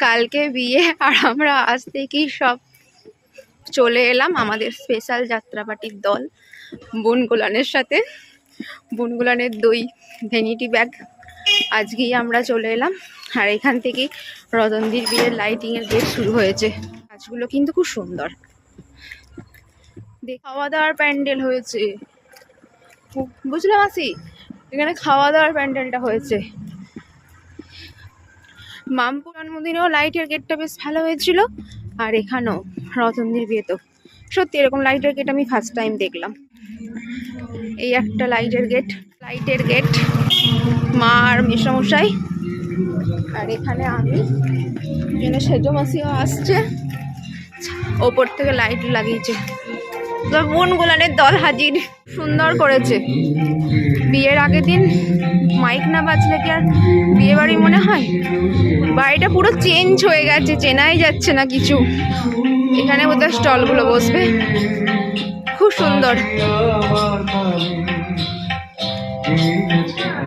কালকে বিয়ে আর আমরা আজ থেকেই সব চলে এলাম আমাদের স্পেশাল যাত্রাপার্টির দল বুনগুলানের সাথে। বুনগুলানের দই ভ্যানিটি ব্যাগ আজকেই আমরা চলে এলাম। আর এখান থেকেই রতনদির বিয়ের লাইটিংয়ের ডেট শুরু হয়েছে। কাজগুলো কিন্তু খুব সুন্দর। খাওয়া দাওয়ার প্যান্ডেল হয়েছে, বুঝলাম মাসি, এখানে খাওয়া দাওয়ার প্যান্ডেলটা হয়েছে। মামপুর জন্মদিনেও লাইটের গেটটা বেশ ভালো হয়েছিল, আর এখানেও রতনদির বিয়েতেও সত্যি এরকম লাইটের গেট আমি ফার্স্ট টাইম দেখলাম। এই একটা লাইটের গেট মা আর মেসমশাই, আর এখানে আমি, এখানে সেজো মাসিও আসছে, ওপর থেকে লাইট লাগিয়েছে। বুনগুলানের দল হাজির, সুন্দর করেছে। বিয়ের আগের দিন মাইক না বাজলে কি আর বিয়ে বাড়ি মনে হয়? বাড়িটা পুরো চেঞ্জ হয়ে গেছে, চেনাই যাচ্ছে না কিছু। এখানে বোধহয় স্টলগুলো বসবে, খুব সুন্দর।